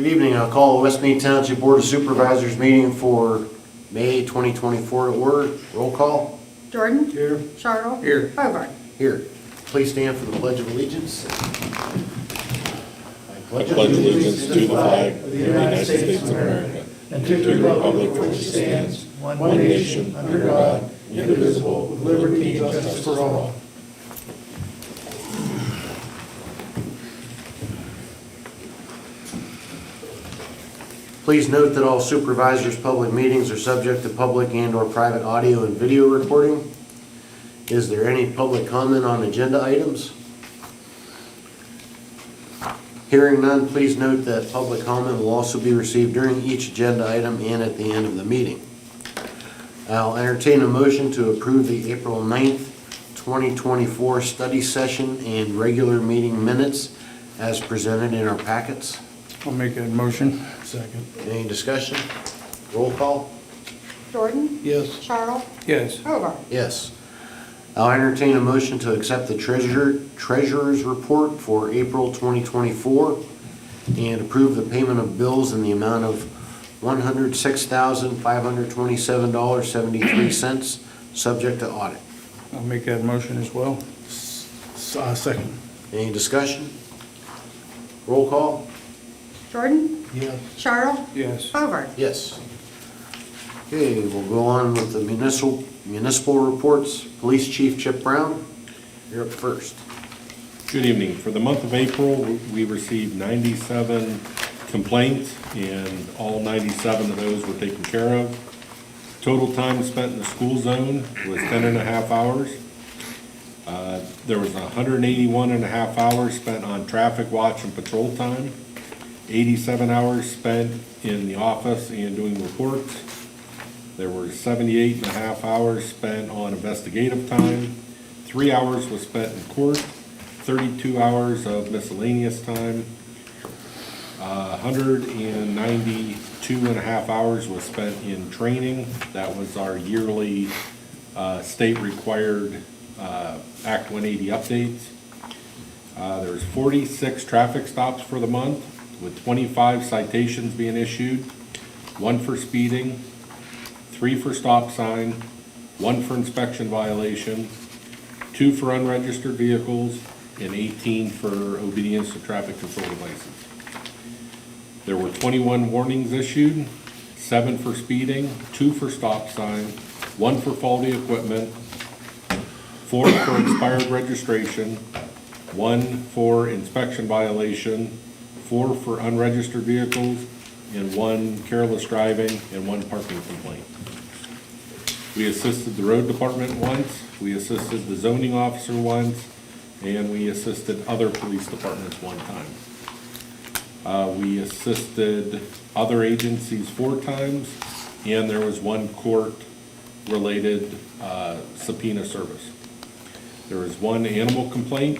Good evening. I'll call the West Mead Township Board of Supervisors meeting for May 2024 to order. Roll call. Jordan? Here. Charles? Here. Hobart? Here. Please stand for the Pledge of Allegiance. I pledge allegiance to the flag of the United States of America and to the republic for which it stands, one nation, under God, indivisible, with liberty and justice for all. Please note that all supervisors' public meetings are subject to public and/or private audio and video recording. Is there any public comment on agenda items? Hearing none, please note that public comment will also be received during each agenda item and at the end of the meeting. I'll entertain a motion to approve the April 9th, 2024 study session and regular meeting minutes as presented in our packets. I'll make that motion. Second. Any discussion? Roll call? Jordan? Yes. Charles? Yes. Hobart? Yes. I'll entertain a motion to accept the treasurer's report for April 2024 and approve the payment of bills in the amount of $106,527.73, subject to audit. I'll make that motion as well. Second. Any discussion? Roll call? Jordan? Yes. Charles? Yes. Hobart? Yes. Okay, we'll go on with the municipal reports. Police Chief Chip Brown, you're up first. Good evening. For the month of April, we received 97 complaints, and all 97 of those were taken care of. Total time spent in the school zone was 10.5 hours. There was 181.5 hours spent on traffic watch and patrol time, 87 hours spent in the office and doing reports. There were 78.5 hours spent on investigative time, 3 hours was spent in court, 32 hours of miscellaneous time, 192.5 hours was spent in training. That was our yearly state required Act 180 updates. There was 46 traffic stops for the month, with 25 citations being issued, 1 for speeding, 3 for stop sign, 1 for inspection violation, 2 for unregistered vehicles, and 18 for obedience to traffic control devices. There were 21 warnings issued, 7 for speeding, 2 for stop sign, 1 for faulty equipment, 4 for expired registration, 1 for inspection violation, 4 for unregistered vehicles, and 1 careless driving, and 1 parking complaint. We assisted the road department once, we assisted the zoning officer once, and we assisted other police departments one time. We assisted other agencies 4 times, and there was 1 court-related subpoena service. There was 1 animal complaint.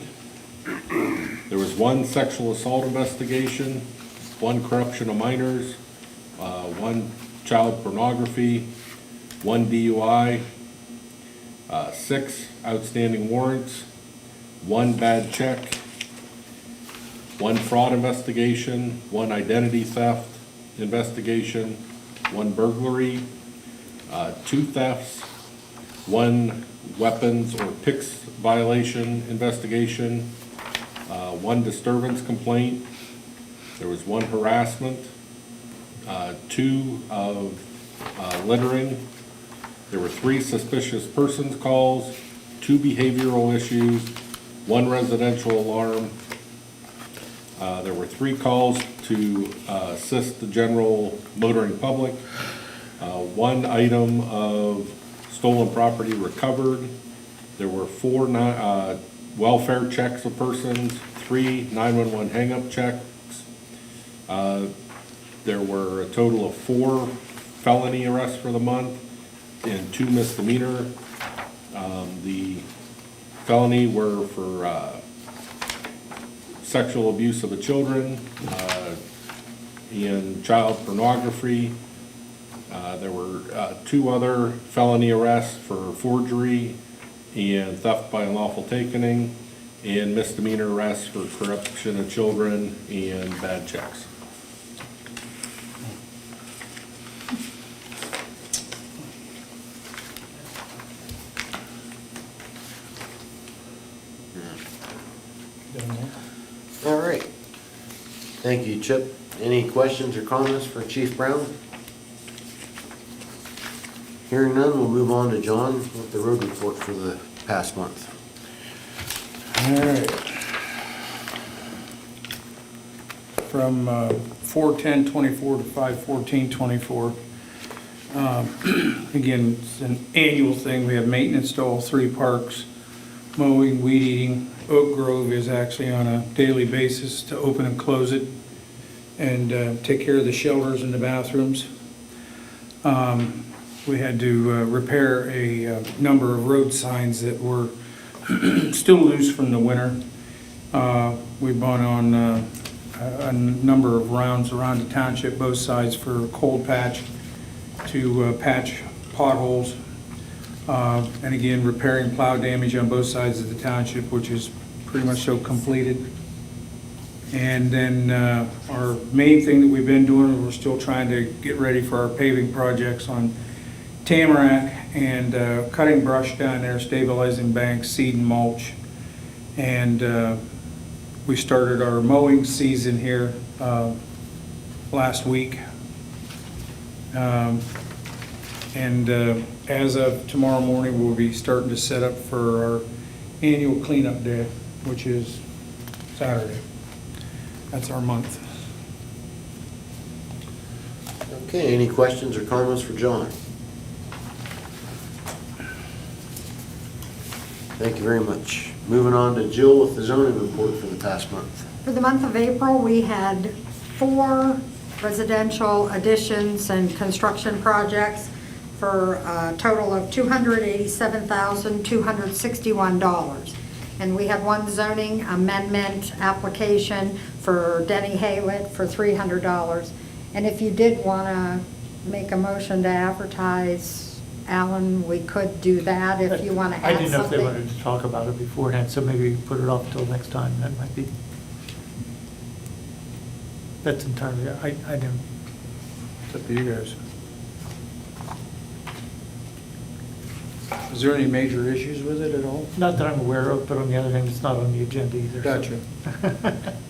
There was 1 sexual assault investigation, 1 corruption of minors, 1 child pornography, 1 DUI, 6 outstanding warrants, 1 bad check, 1 fraud investigation, 1 identity theft investigation, 1 burglary, 2 thefts, 1 weapons or PICS violation investigation, 1 disturbance complaint. There was 1 harassment, 2 of littering. There were 3 suspicious persons calls, 2 behavioral issues, 1 residential alarm. There were 3 calls to assist the general motoring public, 1 item of stolen property recovered. There were 4 welfare checks of persons, 3 911 hang-up checks. There were a total of 4 felony arrests for the month and 2 misdemeanor. The felony were for sexual abuse of the children and child pornography. There were 2 other felony arrests for forgery and theft by unlawful taking, and misdemeanor arrests for corruption of children and bad checks. All right. Thank you, Chip. Any questions or comments for Chief Brown? Hearing none, we'll move on to John with the road report for the past month. All right. From 4/10/24 to 5/14/24. Again, it's an annual thing. We have maintenance to all three parks, mowing, weed eating. Oak Grove is actually on a daily basis to open and close it and take care of the shelters and the bathrooms. We had to repair a number of road signs that were still loose from the winter. We've gone on a number of rounds around the township, both sides, for cold patch to patch potholes. And again, repairing plow damage on both sides of the township, which is pretty much so completed. And then our main thing that we've been doing, we're still trying to get ready for our paving projects on Tamarack and cutting brush down there, stabilizing banks, seed and mulch. And we started our mowing season here last week. As of tomorrow morning, we'll be starting to set up for our annual cleanup day, which is Saturday. That's our month. Okay, any questions or comments for John? Thank you very much. Moving on to Jill with the zoning report for the past month. For the month of April, we had 4 residential additions and construction projects for a total of $287,261. And we had 1 zoning amendment application for Denny Haylett for $300. And if you did want to make a motion to advertise, Alan, we could do that if you want to I add didn't know if they something. wanted to talk about it beforehand, so maybe put it off until next time. That might be, that's entirely, I didn't. It's up to you guys. Is there any major issues with it at all? Not that I'm aware of, but on the other hand, it's not on the agenda either. so. Gotcha.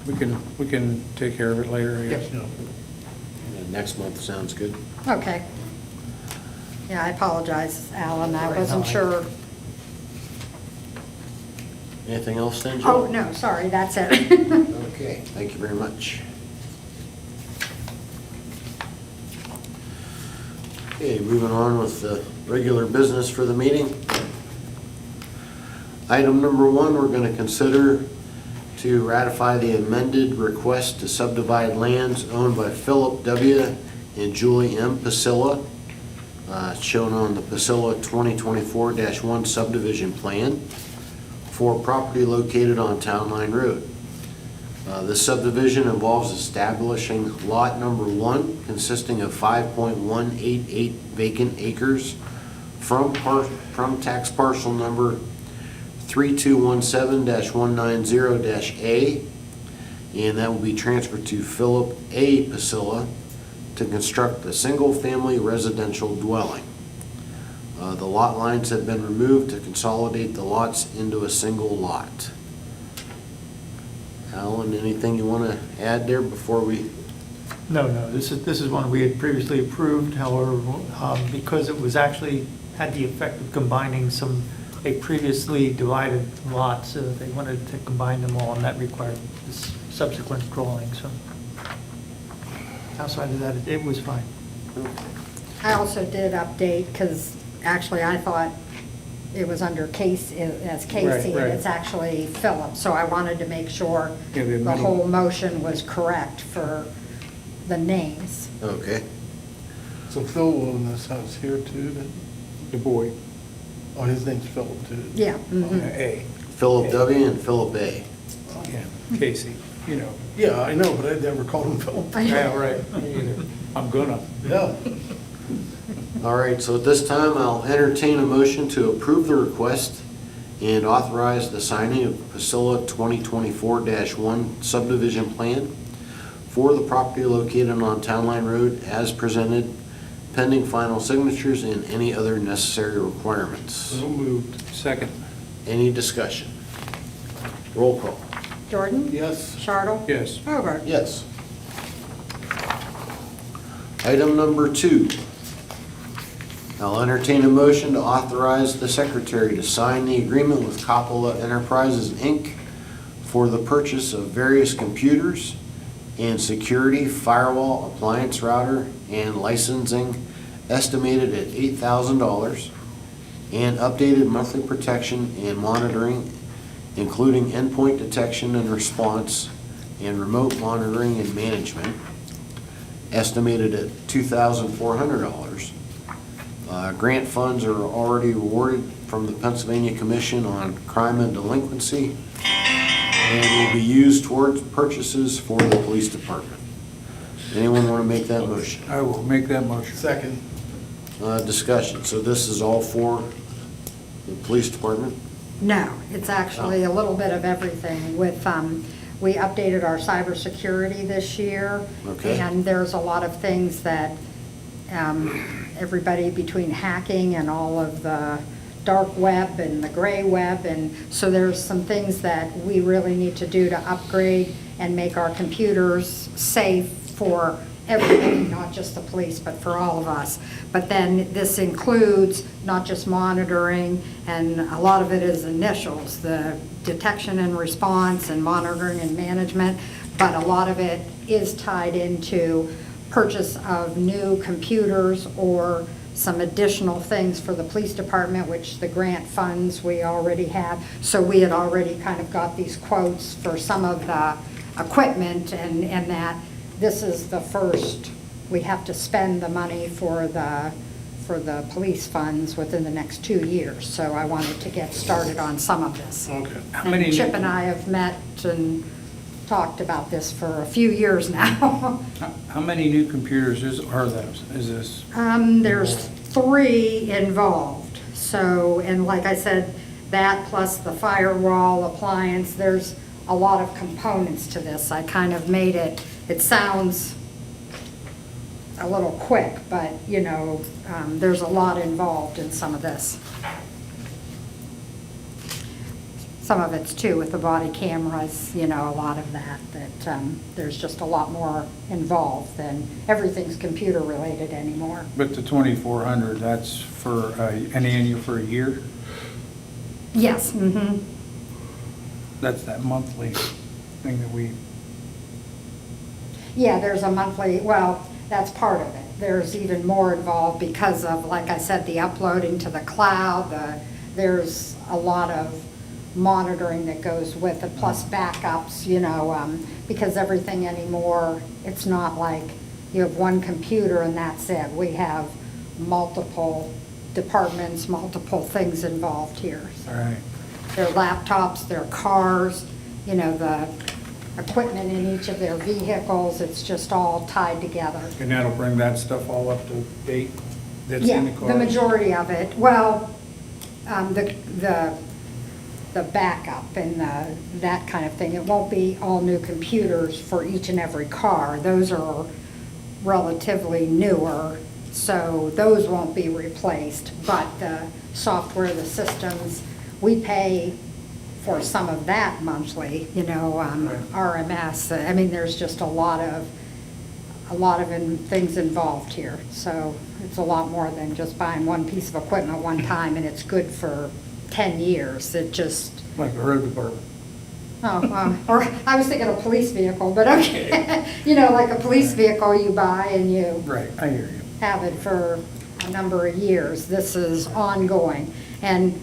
We can take care of it later, I guess. Next month sounds good. Okay. Yeah, I apologize, Alan, I Sorry, wasn't no, sure. Anything else then, Jill? Oh, no, sorry, that's it. Okay, thank you very much. Okay, moving on with the regular business for the meeting. Item number 1, we're going to consider to ratify the amended request to subdivide lands owned by Philip W. and Julie M. Pasilla, shown on the Pasilla 2024-1 subdivision plan for property located on Town Line Road. This subdivision involves establishing lot number 1, consisting of 5.188 vacant acres from tax parcel number 3217-190-A, and that will be transferred to Philip A. Pasilla to construct a single-family residential dwelling. The lot lines have been removed to consolidate the lots into a single lot. Alan, anything you want to add there before we? No, this is one we had previously approved, however, because it was actually, had the effect of combining a previously divided lots, they wanted to combine them all, and that required this subsequent drawing, so. Outside of that, it was fine. I also did update, because actually I thought it was under Casey, as Casey, Right, and right. it's actually Philip, so I wanted to make sure Yeah, the the whole motion was correct for the names. Okay. So Phil will own this house here too, then? The boy, Oh, his name's Phil too. Yeah. mhm. A, Philip W. and Philip A. yeah, Casey, you know. Yeah, I know, but I never called him Phil. Yeah, right, me either. I'm gonna. Yeah. All right, so at this time, I'll entertain a motion to approve the request and authorize the signing of Pasilla 2024-1 subdivision plan for the property located on Town Line Road as presented, pending final signatures and any other necessary requirements. So moved. Second. Any discussion? Roll call. Jordan? Yes. Shardle? Yes. Bogart? Yes. Item number 2. I'll entertain a motion to authorize the secretary to sign the agreement with Coppola Enterprises, Inc. for the purchase of various computers and security, firewall, appliance router, and licensing estimated at $8,000, and updated monthly protection and monitoring, including endpoint detection and response and remote monitoring and management, estimated at $2,400. Grant funds are already awarded from the Pennsylvania Commission on Crime and Delinquency and will be used towards purchases for the police department. Anyone want to make that motion? I will make that motion. Second. Discussion. So this is all for the police department? No, it's actually a little bit of everything with, we updated our cybersecurity this year. Okay. And there's a lot of things that, everybody between hacking and all of the dark web and the gray web, and so there's some things that we really need to do to upgrade and make our computers safe for everybody, not just the police, but for all of us. But then this includes not just monitoring, and a lot of it is initials, the detection and response and monitoring and management, but a lot of it is tied into purchase of new computers or some additional things for the police department, which the grant funds we already have. So we had already kind of got these quotes for some of the equipment, and that this is the first, we have to spend the money for the police funds within the next 2 years. So I wanted to get started on some of this. Okay. How many? And Chip and I have met and talked about this for a few years now. How many new computers are those? Is this? There's 3 involved. So, and like I said, that plus the firewall appliance, there's a lot of components to this. I kind of made it, it sounds a little quick, but you know, there's a lot involved in some of this. Some of it's too with the body cameras, you know, a lot of that there's just a lot more involved than everything's computer related anymore. But the 2,400, that's for an annual for a year? Yes, mm-hmm. That's that monthly thing that we, Yeah, there's a monthly, well, that's part of it. There's even more involved because of, like I said, the uploading to the cloud, there's a lot of monitoring that goes with it, plus backups, you know, because everything anymore, it's not like you have one computer and that's it. We have multiple departments, multiple things involved here. all right. Their laptops, their cars, you know, the equipment in each of their vehicles, it's just all tied together. And that'll bring that stuff all up to date that's in the Yeah, cars? the majority of it. Well, the backup and that kind of thing. It won't be all new computers for each and every car. Those are relatively newer, so those won't be replaced. But the software, the systems, we pay for some of that monthly, you know, RMS. I mean, there's just a lot of things involved here. So it's a lot more than just buying one piece of equipment one time and it's good for 10 years. It just, Like the road department. or I was thinking a police vehicle, but okay. You know, like a police vehicle you buy and you Right, I hear you. have it for a number of years. This is ongoing. And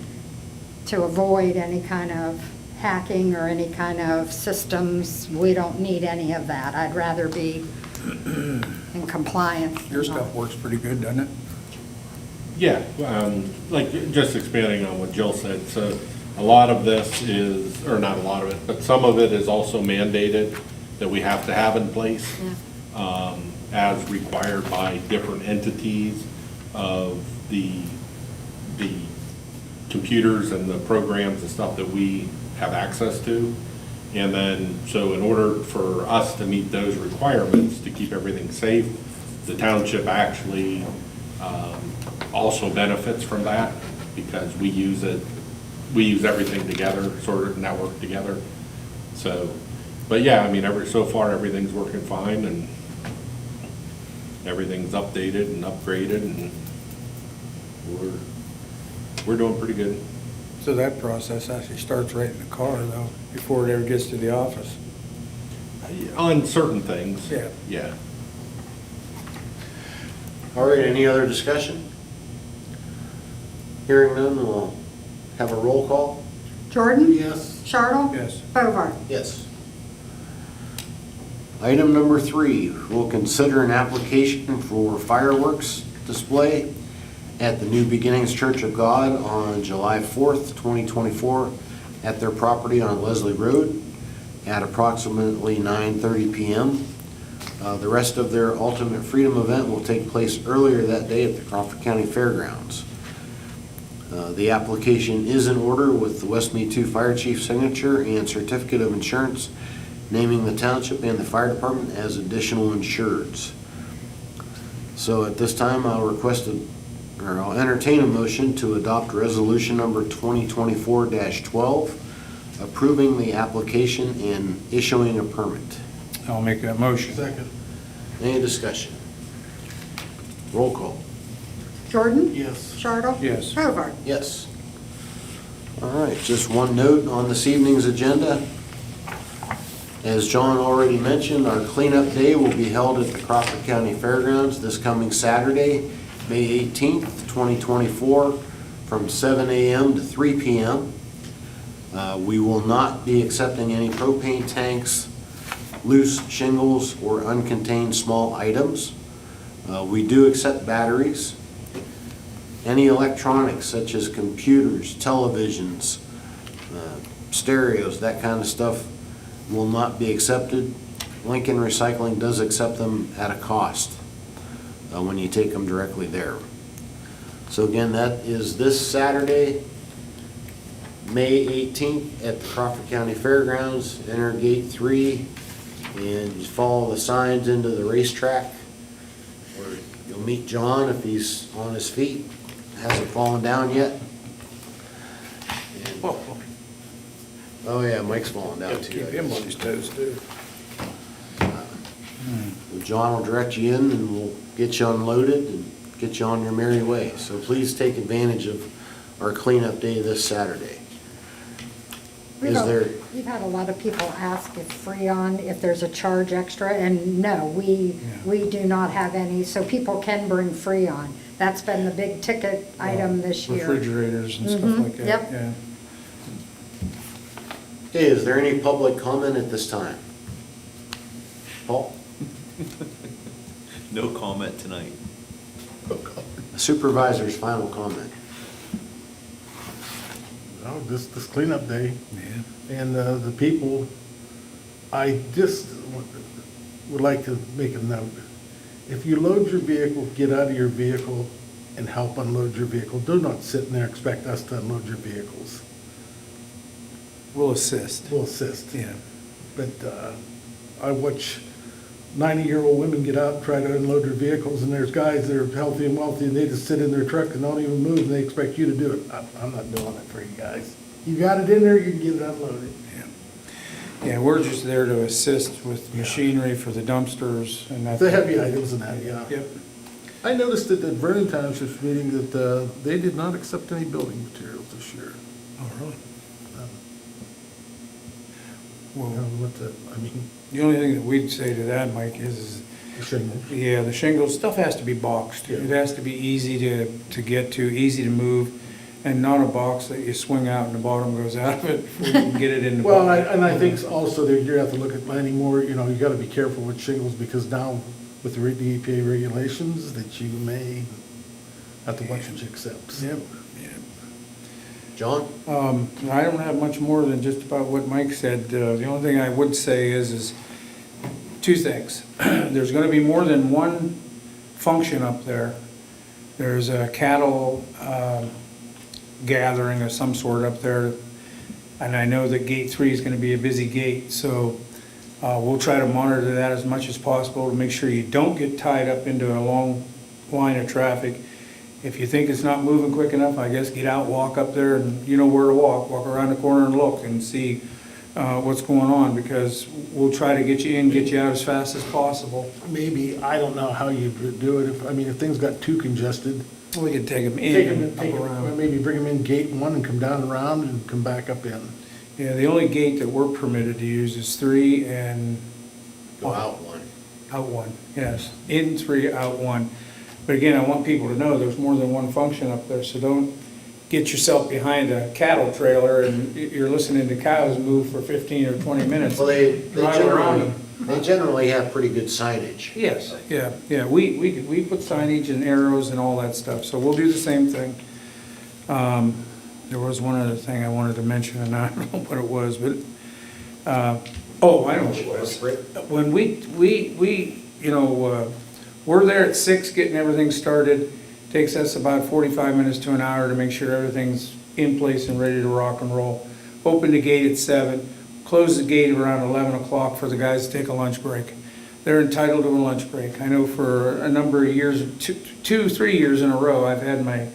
to avoid any kind of hacking or any kind of systems, we don't need any of that. I'd rather be in compliance. Your stuff works pretty good, doesn't it? Yeah, like, just expanding on what Jill said, so a lot of this is, or not a lot of it, but some of it is also mandated that we have to have in place as required by different entities of the computers and the programs and stuff that we have access to. And then, so in order for us to meet those requirements to keep everything safe, the township actually also benefits from that because we use everything together, sort of network together. So, but yeah, I mean, so far, everything's working fine and everything's updated and upgraded and we're doing pretty good. So that process actually starts right in the car though, before it ever gets to the office. On certain things. Yeah. Yeah. All right, any other discussion? Hearing none, we'll have a roll call. Jordan? Yes. Chartle? Yes. Bovard? Yes. Item number 3, we'll consider an application for fireworks display at the New Beginnings Church of God on July 4th, 2024, at their property on Leslie Road at approximately 9:30 p.m. The rest of their Ultimate Freedom event will take place earlier that day at the Crawford County Fairgrounds. The application is in order with the West Mead 2 Fire Chief signature and certificate of insurance naming the township and the fire department as additional insureds. So at this time, I'll entertain a motion to adopt resolution number 2024-12, approving the application and issuing a permit. I'll make that motion. Second. Any discussion? Roll call. Jordan? Yes. Chartle? Yes. Bovard? Yes. All right, just one note on this evening's agenda. As John already mentioned, our cleanup day will be held at the Crawford County Fairgrounds this coming Saturday, May 18th, 2024, from 7 a.m. to 3 p.m. We will not be accepting any propane tanks, loose shingles, or uncontained small items. We do accept batteries. Any electronics such as computers, televisions, stereos, that kind of stuff will not be accepted. Lincoln Recycling does accept them at a cost when you take them directly there. So again, that is this Saturday, May 18th at the Crawford County Fairgrounds. Enter gate 3 and you follow the signs into the racetrack where you'll meet John if he's on his feet. Hasn't fallen down yet. And- oh yeah, Mike's falling down too. Keep him on his toes too. John will direct you in and we'll get you unloaded and get you on your merry way. So please take advantage of our cleanup day this Saturday. Is there, We've had a lot of people ask if Freon, if there's a charge extra, and no, we do not have any, so people can bring Freon. That's been the big ticket item this year. Refrigerators and stuff like that. Yep. Yeah. okay, is there any public comment at this time? Paul? No comment tonight. Supervisor's final comment. Oh, this cleanup day. Yeah. And the people, I just would like to make a note. If you load your vehicle, get out of your vehicle and help unload your vehicle. Do not sit in there and expect us to unload your vehicles. We'll assist. We'll assist. Yeah. But I watch 90-year-old women get out and try to unload their vehicles, and there's guys that are healthy and wealthy, and they just sit in their truck and don't even move, and they expect you to do it. I'm not doing it for you guys. You got it in there, you can get it unloaded. Yeah, we're just there to assist with machinery for the dumpsters and that. The heavy items and that, yeah. Yep. I noticed at the Vernon Township's meeting that they did not accept any building materials this year. Oh, really? Well, Well, what the, I mean, the only thing that we'd say to that, Mike, is, the shingles. yeah, the shingles, stuff has to be boxed. It Yeah. has to be easy to get to, easy to move, and not a box that you swing out and the bottom goes out of it before you can get it in the box. Well, and I think also that you have to look at planning more, you know, you gotta be careful with shingles, because now with the EPA regulations, that you may have to watch what you accept. Yep, yep. John? I don't have much more than just about what Mike said. The only thing I would say is two things. There's gonna be more than one function up there. There's a cattle gathering of some sort up there, and I know that gate 3 is gonna be a busy gate, so we'll try to monitor that as much as possible to make sure you don't get tied up into a long line of traffic. If you think it's not moving quick enough, I guess get out, walk up there, and you know where to walk around the corner and look and see what's going on, because we'll try to get you in, get you out as fast as possible. Maybe, I don't know how you do it, if things got too congested. We can take them Take in 'em- and take up 'em- around. Maybe bring them in gate one and come down around and come back up in. Yeah, the only gate that we're permitted to use is 3 and Go out one. out 1, yes. In 3, out 1. But again, I want people to know there's more than one function up there, so don't get yourself behind a cattle trailer and you're listening to cows move for 15 or 20 minutes. Well, they Drive around generally have pretty good signage. Yes, yeah, we put signage and arrows and all that stuff, so we'll do the same thing. There was one other thing I wanted to mention, and I don't know what it was, but, oh, I know what it was. When we're there at 6 getting everything started, takes us about 45 minutes to an hour to make sure everything's in place and ready to rock and roll. Open the gate at 7, close the gate around 11 o'clock for the guys to take a lunch break. They're entitled to a lunch break. I know for a number of years, 3 years in a row, I've had my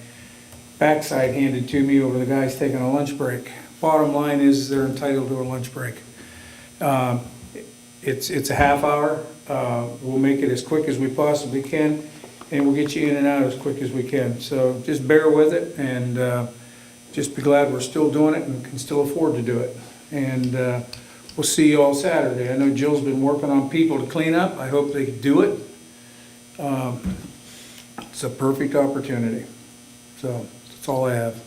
backside handed to me over the guys taking a lunch break. Bottom line is they're entitled to a lunch break. It's a half hour. We'll make it as quick as we possibly can, and we'll get you in and out as quick as we can. So just bear with it, and just be glad we're still doing it and can still afford to do it. And we'll see you all Saturday. I know Jill's been working on people to clean up. I hope they do it. It's a perfect opportunity. So that's all I have.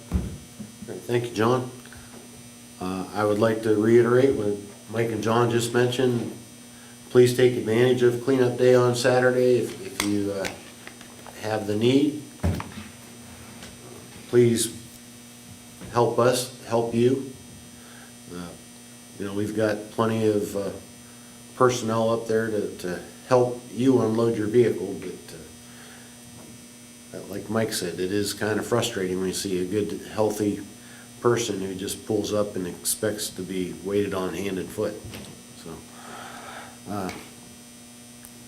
Thank you, John. I would like to reiterate what Mike and John just mentioned. Please take advantage of cleanup day on Saturday if you have the need. Please help us, help you. We've got plenty of personnel up there to help you unload your vehicle, but like Mike said, it is kind of frustrating when you see a good, healthy person who just pulls up and expects to be waited on hand and foot. So,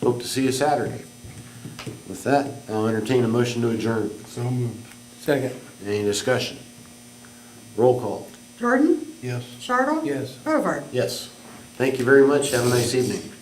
hope to see you Saturday. With that, I'll entertain a motion to adjourn. So moved. Second. Any discussion? Roll call. Jordan? Yes. Chartle? Yes. Hobart? Yes. Thank you very much. Have a nice evening.